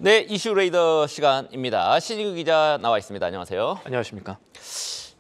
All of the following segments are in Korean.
네, 이슈 레이더 시간입니다. 신익우 기자 나와 있습니다. 안녕하세요. 안녕하십니까.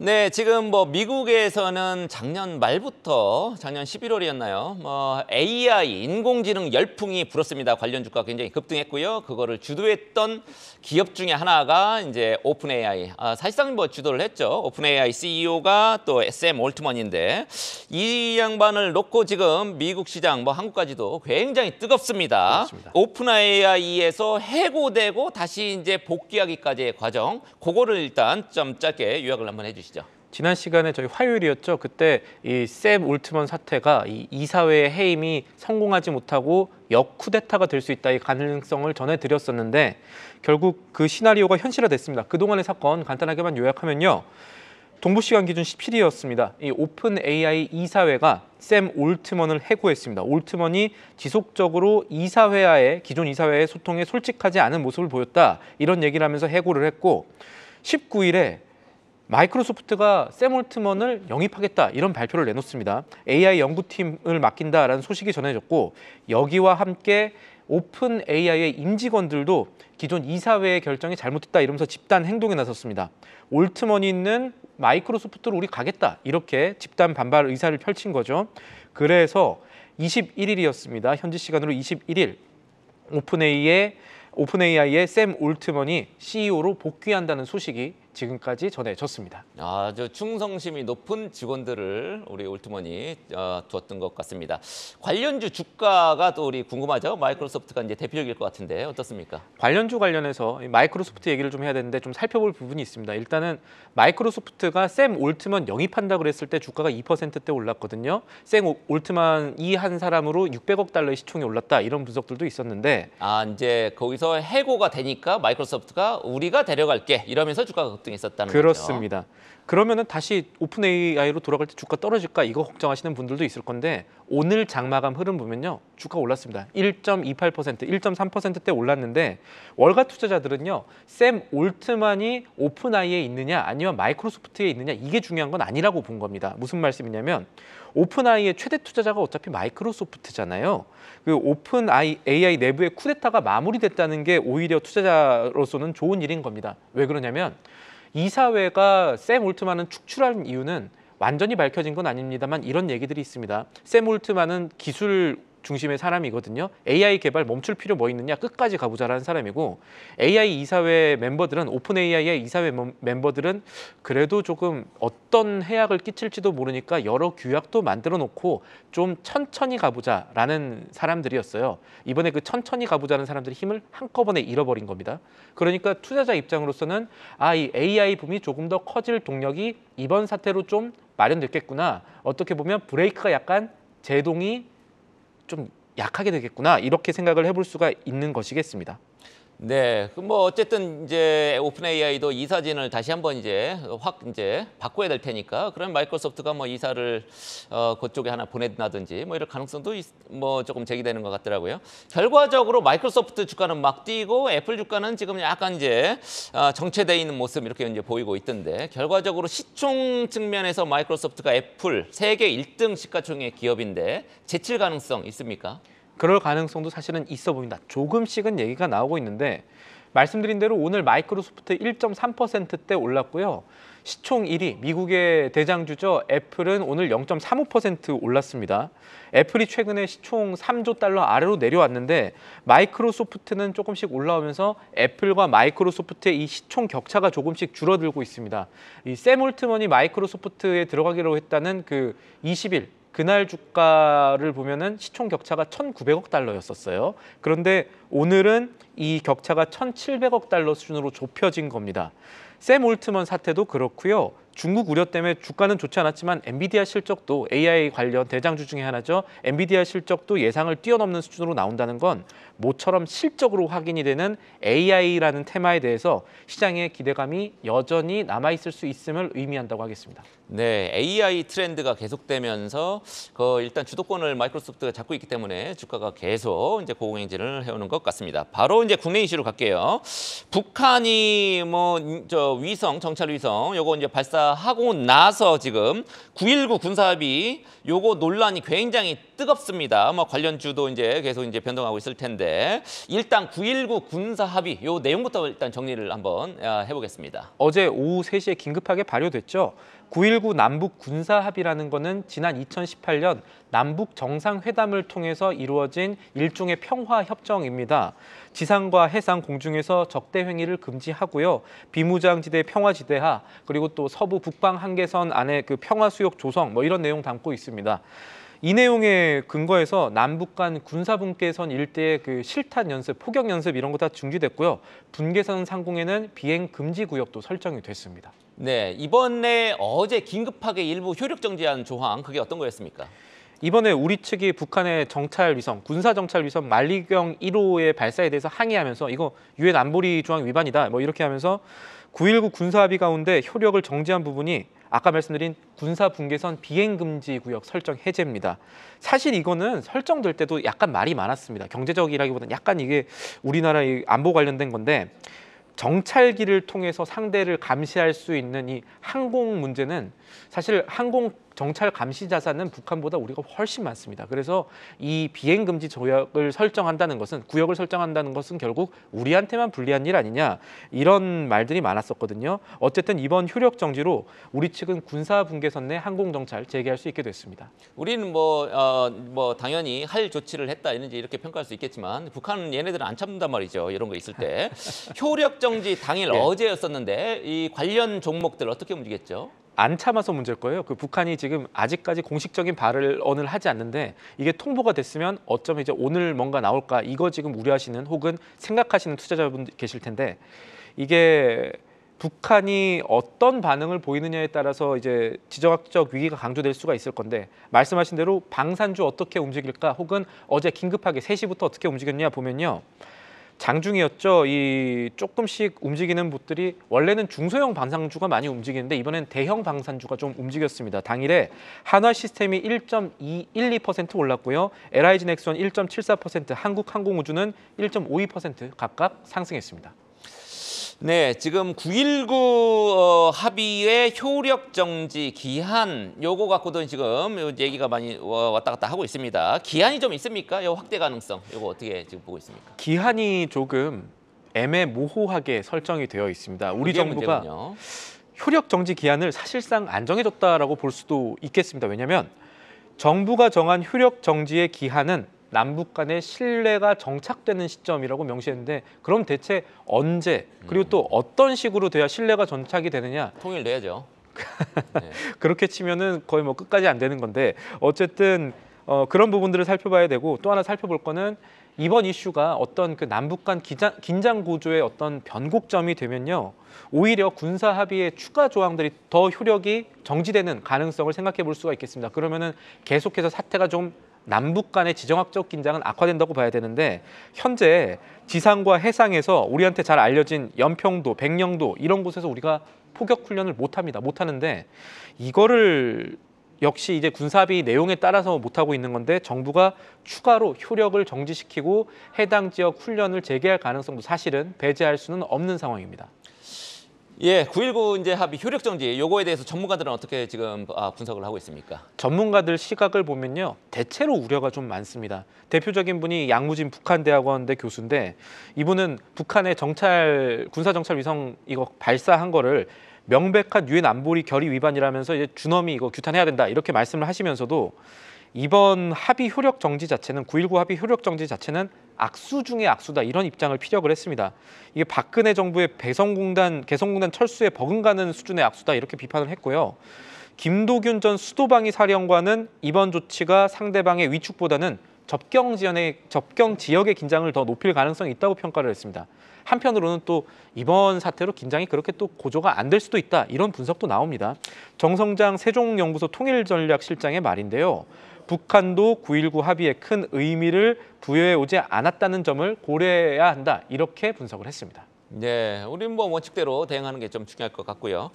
네, 지금 뭐 미국에서는 작년 말부터 작년 11월이었나요? AI 인공지능 열풍이 불었습니다. 관련 주가 굉장히 급등했고요. 그거를 주도했던 기업 중에 하나가 이제 오픈 AI. 사실상 뭐 주도를 했죠. 오픈 AI CEO가 또 샘 올트먼인데 이 양반을 놓고 지금 미국 시장 뭐 한국까지도 굉장히 뜨겁습니다. 그렇습니다. 오픈 AI에서 해고되고 다시 이제 복귀하기까지의 과정. 그거를 일단 좀 짧게 요약을 한번 해주시죠. 지난 시간에 저희 화요일이었죠. 그때 이 샘 올트먼 사태가 이 이사회의 해임이 성공하지 못하고 역쿠데타가 될 수 있다 이 가능성을 전해드렸었는데 결국 그 시나리오가 현실화됐습니다. 그동안의 사건 간단하게만 요약하면요. 동부 시간 기준 17일이었습니다. 이 오픈 AI 이사회가 샘 올트먼을 해고했습니다. 올트먼이 지속적으로 이사회와의 기존 이사회의 소통에 솔직하지 않은 모습을 보였다. 이런 얘기를 하면서 해고를 했고 19일에 마이크로소프트가 샘 올트먼을 영입하겠다 이런 발표를 내놓습니다. AI 연구팀을 맡긴다라는 소식이 전해졌고 여기와 함께 오픈 AI의 임직원들도 기존 이사회의 결정이 잘못됐다 이러면서 집단 행동에 나섰습니다. 올트먼이는 마이크로소프트로 우리 가겠다 이렇게 집단 반발 의사를 펼친 거죠. 그래서 21일이었습니다. 현지 시간으로 21일 오픈 AI의 샘 올트먼이 CEO로 복귀한다는 소식이 지금까지 전해졌습니다. 아주 충성심이 높은 직원들을 우리 올트먼이 두었던 것 같습니다. 관련주 주가가 또 우리 궁금하죠? 마이크로소프트가 이제 대표적일 것 같은데 어떻습니까? 관련주 관련해서 마이크로소프트 얘기를 좀 해야 되는데 좀 살펴볼 부분이 있습니다. 일단은 마이크로소프트가 샘 올트먼 영입한다고 그랬을 때 주가가 2%대 올랐거든요. 샘 올트먼이 한 사람으로 600억 달러의 시총이 올랐다 이런 분석들도 있었는데 이제 거기서 해고가 되니까 마이크로소프트가 우리가 데려갈게 이러면서 주가가 급등했었다는 그렇습니다. 거죠. 그러면은 다시 오픈 AI로 돌아갈 때 주가 떨어질까 이거 걱정하시는 분들도 있을 건데 오늘 장마감 흐름 보면요. 주가 올랐습니다. 1.28%, 1.3%대 올랐는데 월가 투자자들은요. 샘 올트만이 오픈 AI에 있느냐 아니면 마이크로소프트에 있느냐 이게 중요한 건 아니라고 본 겁니다. 무슨 말씀이냐면 오픈 AI의 최대 투자자가 어차피 마이크로소프트잖아요. 그 오픈 AI 내부의 쿠데타가 마무리됐다는 게 오히려 투자자로서는 좋은 일인 겁니다. 왜 그러냐면 이사회가 샘 올트만은 축출한 이유는 완전히 밝혀진 건 아닙니다만 이런 얘기들이 있습니다. 샘 올트만은 기술 중심의 사람이거든요. AI 개발 멈출 필요 뭐 있느냐 끝까지 가보자라는 사람이고 AI 이사회 멤버들은 오픈 AI의 이사회 멤버들은 그래도 조금 어떤 해악을 끼칠지도 모르니까 여러 규약도 만들어 놓고 좀 천천히 가보자라는 사람들이었어요. 이번에 그 천천히 가보자는 사람들이 힘을 한꺼번에 잃어버린 겁니다. 그러니까 투자자 입장으로서는 이 AI 붐이 조금 더 커질 동력이 이번 사태로 좀 마련됐겠구나. 어떻게 보면 브레이크가 약간 제동이 좀 약하게 되겠구나 이렇게 생각을 해볼 수가 있는 것이겠습니다. 네, 뭐 어쨌든 이제 오픈 AI도 이사진을 다시 한번 이제 확 바꿔야 될 테니까 그럼 마이크로소프트가 뭐 이사를 그쪽에 하나 보낸다든지 뭐 이럴 가능성도 뭐 조금 제기되는 것 같더라고요. 결과적으로 마이크로소프트 주가는 막 뛰고 애플 주가는 지금 약간 이제 정체돼 있는 모습 이렇게 이제 보이고 있던데 결과적으로 시총 측면에서 마이크로소프트가 애플 세계 1등 시가총액 기업인데 제칠 가능성 있습니까? 그럴 가능성도 사실은 있어 보인다. 조금씩은 얘기가 나오고 있는데 말씀드린 대로 오늘 마이크로소프트 1.3%대 올랐고요. 시총 1위, 미국의 대장주죠. 애플은 오늘 0.35% 올랐습니다. 애플이 최근에 시총 3조 달러 아래로 내려왔는데 마이크로소프트는 조금씩 올라오면서 애플과 마이크로소프트의 이 시총 격차가 조금씩 줄어들고 있습니다. 이 샘 올트먼이 마이크로소프트에 들어가기로 했다는 그 20일 그날 주가를 보면은 시총 격차가 1,900억 달러였었어요. 그런데 오늘은 이 격차가 1,700억 달러 수준으로 좁혀진 겁니다. 샘 올트먼 사태도 그렇고요. 중국 우려 때문에 주가는 좋지 않았지만 엔비디아 실적도 AI 관련 대장주 중에 하나죠. 엔비디아 실적도 예상을 뛰어넘는 수준으로 나온다는 건 모처럼 실적으로 확인이 되는 AI라는 테마에 대해서 시장의 기대감이 여전히 남아있을 수 있음을 의미한다고 하겠습니다. 네, AI 트렌드가 계속되면서 일단 주도권을 마이크로소프트가 잡고 있기 때문에 주가가 계속 이제 고공행진을 해오는 것 같습니다. 바로 이제 국내 이슈로 갈게요. 북한이 위성, 정찰 위성 요거 이제 발사하고 나서 지금 9.19 군사합의 요거 논란이 굉장히 뜨겁습니다. 관련주도 이제 계속 이제 변동하고 있을 텐데 있는데 일단 9.19 군사 합의 요 내용부터 일단 정리를 한번 해보겠습니다. 어제 오후 3시에 긴급하게 발효됐죠. 9.19 남북 군사 합의라는 거는 지난 2018년 남북 정상회담을 통해서 이루어진 일종의 평화 협정입니다. 지상과 해상, 공중에서 적대 행위를 금지하고요. 비무장지대 평화지대화, 그리고 또 서부 북방 한계선 안에 그 평화 수역 조성 뭐 이런 내용 담고 있습니다. 이 내용에 근거해서 남북 간 군사 분계선 일대의 그 실탄 연습, 포격 연습 이런 거 다 중지됐고요. 분계선 상공에는 비행 금지 구역도 설정이 됐습니다. 네, 이번에 어제 긴급하게 일부 효력 정지한 조항 그게 어떤 거였습니까? 이번에 우리 측이 북한의 정찰 위성, 군사 정찰 위성 만리경 1호의 발사에 대해서 항의하면서 이거 유엔 안보리 조항 위반이다. 뭐 이렇게 하면서 9.19 군사 합의 가운데 효력을 정지한 부분이 아까 말씀드린 군사 분계선 비행 금지 구역 설정 해제입니다. 사실 이거는 설정될 때도 약간 말이 많았습니다. 경제적이라기보다는 약간 이게 우리나라의 안보 관련된 건데 정찰기를 통해서 상대를 감시할 수 있는 이 항공 문제는 사실 항공 정찰 감시 자산은 북한보다 우리가 훨씬 많습니다. 그래서 이 비행 금지 조약을 설정한다는 것은 구역을 설정한다는 것은 결국 우리한테만 불리한 일 아니냐 이런 말들이 많았었거든요. 어쨌든 이번 효력 정지로 우리 측은 군사 분계선 내 항공 정찰 재개할 수 있게 됐습니다. 우리는 당연히 할 조치를 했다 이런지 이렇게 평가할 수 있겠지만 북한은 얘네들은 안 참는단 말이죠. 이런 거 있을 때 효력 정지 당일 네. 어제였었는데 이 관련 종목들 어떻게 움직였죠? 안 참아서 문제일 거예요. 그 북한이 지금 아직까지 공식적인 발언을 하지 않는데 이게 통보가 됐으면 어쩌면 이제 오늘 뭔가 나올까 이거 지금 우려하시는 혹은 생각하시는 투자자분 계실 텐데 이게 북한이 어떤 반응을 보이느냐에 따라서 이제 지정학적 위기가 강조될 수가 있을 건데 말씀하신 대로 방산주 어떻게 움직일까 혹은 어제 긴급하게 3시부터 어떻게 움직였냐 보면요. 장중이었죠. 이 조금씩 움직이는 붓들이 원래는 중소형 방산주가 많이 움직이는데 이번엔 대형 방산주가 좀 움직였습니다. 당일에 한화시스템이 1.12% 올랐고요. LIG넥스원 1.74%, 한국항공우주는 1.52% 각각 상승했습니다. 네, 지금 9.19 합의의 효력 정지 기한 요거 갖고도 지금 얘기가 많이 왔다 갔다 하고 있습니다. 기한이 좀 있습니까? 요 확대 가능성 요거 어떻게 지금 보고 있습니까? 기한이 조금 애매모호하게 설정이 되어 있습니다. 우리 정부가 문제군요. 효력 정지 기한을 사실상 안 정해줬다라고 볼 수도 있겠습니다. 왜냐하면 정부가 정한 효력 정지의 기한은 남북 간의 신뢰가 정착되는 시점이라고 명시했는데 그럼 대체 언제 그리고 또 어떤 식으로 돼야 신뢰가 정착이 되느냐 통일돼야죠. 네. 그렇게 치면은 거의 뭐 끝까지 안 되는 건데 어쨌든 그런 부분들을 살펴봐야 되고 또 하나 살펴볼 거는 이번 이슈가 어떤 그 남북 간 긴장 구조의 어떤 변곡점이 되면요. 오히려 군사 합의의 추가 조항들이 더 효력이 정지되는 가능성을 생각해 볼 수가 있겠습니다. 그러면은 계속해서 사태가 좀 남북 간의 지정학적 긴장은 악화된다고 봐야 되는데 현재 지상과 해상에서 우리한테 잘 알려진 연평도, 백령도 이런 곳에서 우리가 포격 훈련을 못합니다. 못하는데 이거를 역시 이제 군사합의 내용에 따라서 못하고 있는 건데 정부가 추가로 효력을 정지시키고 해당 지역 훈련을 재개할 가능성도 사실은 배제할 수는 없는 상황입니다. 예, 9.19 이제 합의 효력 정지 요거에 대해서 전문가들은 어떻게 지금 분석을 하고 있습니까? 전문가들 시각을 보면요. 대체로 우려가 좀 많습니다. 대표적인 분이 양무진 북한대학원대 교수인데 이분은 북한의 군사 정찰 위성 이거 발사한 거를 명백한 유엔 안보리 결의 위반이라면서 이제 준엄히 이거 규탄해야 된다 이렇게 말씀을 하시면서도 이번 합의 효력 정지 자체는 9.19 합의 효력 정지 자체는 악수 중의 악수다 이런 입장을 피력을 했습니다. 이게 박근혜 정부의 개성공단 철수에 버금가는 수준의 악수다 이렇게 비판을 했고요. 김도균 전 수도방위 사령관은 이번 조치가 상대방의 위축보다는 접경 지역의 긴장을 더 높일 가능성이 있다고 평가를 했습니다. 한편으로는 또 이번 사태로 긴장이 그렇게 또 고조가 안 될 수도 있다 이런 분석도 나옵니다. 정성장 세종연구소 통일전략실장의 말인데요. 북한도 9.19 합의에 큰 의미를 부여해 오지 않았다는 점을 고려해야 한다 이렇게 분석을 했습니다. 네, 우리는 뭐 원칙대로 대응하는 게 좀 중요할 것 같고요.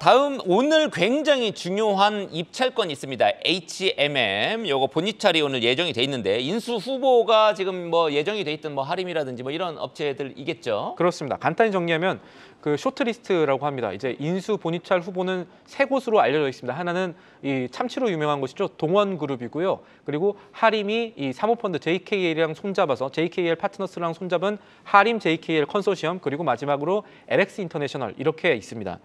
다음 오늘 굉장히 중요한 입찰건이 있습니다. HMM 요거 본입찰이 오늘 예정이 돼 있는데 인수 후보가 지금 뭐 예정이 돼 있던 뭐 하림이라든지 뭐 이런 업체들이겠죠. 그렇습니다. 간단히 정리하면 그 쇼트리스트라고 합니다. 이제 인수 본입찰 후보는 세 곳으로 알려져 있습니다. 하나는 이 참치로 유명한 곳이죠. 동원그룹이고요. 그리고 하림이 이 사모펀드 JKL이랑 손잡아서 JKL 파트너스랑 손잡은 하림 JKL 컨소시엄, 그리고 마지막으로 LX 인터내셔널 이렇게 있습니다.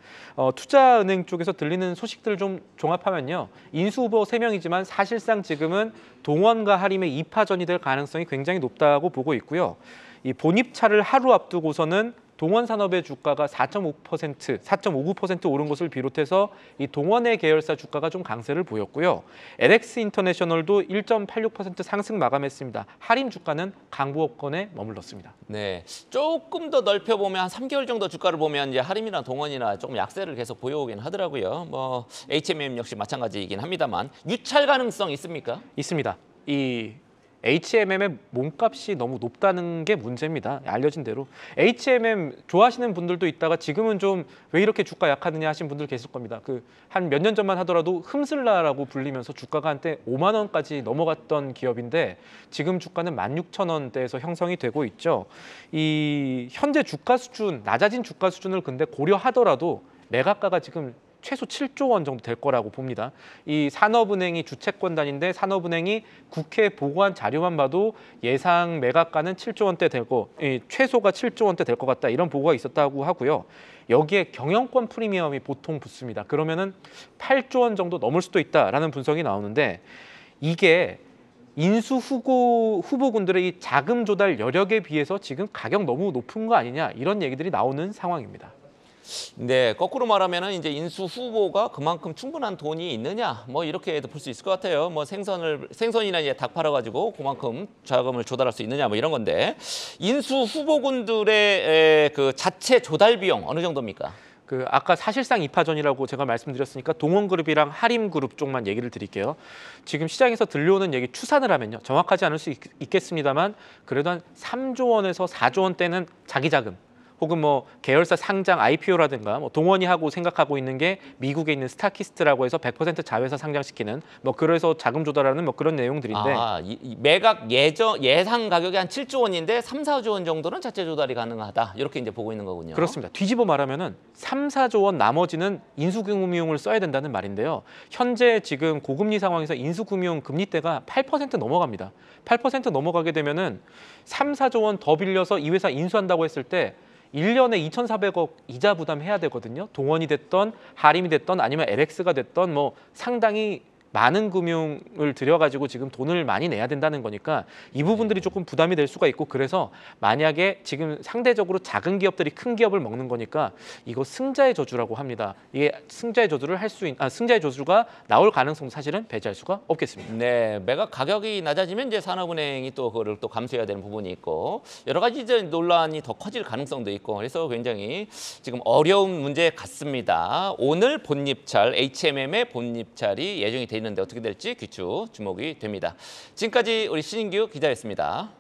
투자은행 쪽에서 들리는 소식들을 좀 종합하면요. 인수 후보 3명이지만 사실상 지금은 동원과 하림의 2파전이 될 가능성이 굉장히 높다고 보고 있고요. 이 본입찰을 하루 앞두고서는 동원산업의 주가가 4.5% 오른 것을 비롯해서 이 동원의 계열사 주가가 좀 강세를 보였고요. LX 인터내셔널도 1.86% 상승 마감했습니다. 할인 주가는 강보업권에 머물렀습니다. 네, 조금 더 넓혀보면 한 3개월 정도 주가를 보면 이제 하림이나 동원이나 조금 약세를 계속 보여오긴 하더라고요. 뭐 HMM 역시 마찬가지이긴 합니다만 유찰 가능성 있습니까? 있습니다. 이 HMM의 몸값이 너무 높다는 게 문제입니다. 알려진 대로 HMM 좋아하시는 분들도 있다가 지금은 좀 왜 이렇게 주가 약하느냐 하신 분들 계실 겁니다. 그 한 몇 년 전만 하더라도 흠슬라라고 불리면서 주가가 한때 5만 원까지 넘어갔던 기업인데 지금 주가는 16,000원대에서 형성이 되고 있죠. 이 현재 주가 수준, 낮아진 주가 수준을 근데 고려하더라도 매각가가 지금 최소 7조 원 정도 될 거라고 봅니다. 이 산업은행이 주채권단인데 산업은행이 국회 보고한 자료만 봐도 예상 매각가는 7조 원대 되고 최소가 7조 원대 될 것 같다 이런 보고가 있었다고 하고요. 여기에 경영권 프리미엄이 보통 붙습니다. 그러면은 8조 원 정도 넘을 수도 있다라는 분석이 나오는데 이게 인수 후보군들의 이 자금 조달 여력에 비해서 지금 가격 너무 높은 거 아니냐 이런 얘기들이 나오는 상황입니다. 네, 거꾸로 말하면은 이제 인수 후보가 그만큼 충분한 돈이 있느냐, 뭐 이렇게도 볼 수 있을 것 같아요. 뭐 생선이나 이제 닭 팔아가지고 그만큼 자금을 조달할 수 있느냐, 뭐 이런 건데 인수 후보군들의 그 자체 조달 비용 어느 정도입니까? 그 아까 사실상 2파전이라고 제가 말씀드렸으니까 동원그룹이랑 하림그룹 쪽만 얘기를 드릴게요. 지금 시장에서 들려오는 얘기 추산을 하면요. 정확하지 않을 수 있겠습니다만 그래도 한 3조 원에서 4조 원대는 자기 자금 혹은 뭐 계열사 상장 IPO라든가 뭐 동원이 하고 생각하고 있는 게 미국에 있는 스타키스트라고 해서 100% 자회사 상장시키는 뭐 그래서 자금 조달하는 뭐 그런 내용들인데 이 매각 예상 가격이 한 7조 원인데 3, 4조 원 정도는 자체 조달이 가능하다. 이렇게 이제 보고 있는 거군요. 그렇습니다. 뒤집어 말하면은 3, 4조 원 나머지는 인수금융을 써야 된다는 말인데요. 현재 지금 고금리 상황에서 인수금융 금리대가 8% 넘어갑니다. 8% 넘어가게 되면은 3, 4조 원 더 빌려서 이 회사 인수한다고 했을 때 1년에 2,400억 이자 부담해야 되거든요. 동원이 됐던 하림이 됐던 아니면 LX가 됐던 뭐 상당히 많은 금융을 들여가지고 지금 돈을 많이 내야 된다는 거니까 이 부분들이 조금 부담이 될 수가 있고 그래서 만약에 지금 상대적으로 작은 기업들이 큰 기업을 먹는 거니까 이거 승자의 저주라고 합니다. 이게 승자의 저주를 승자의 저주가 나올 가능성 사실은 배제할 수가 없겠습니다. 네, 매각 가격이 낮아지면 이제 산업은행이 또 그거를 또 감수해야 되는 부분이 있고 여러 가지 이제 논란이 더 커질 가능성도 있고 그래서 굉장히 지금 어려운 문제 같습니다. 오늘 본입찰 HMM의 본입찰이 예정이 돼 있는데 어떻게 될지 귀추 주목이 됩니다. 지금까지 우리 신인규 기자였습니다.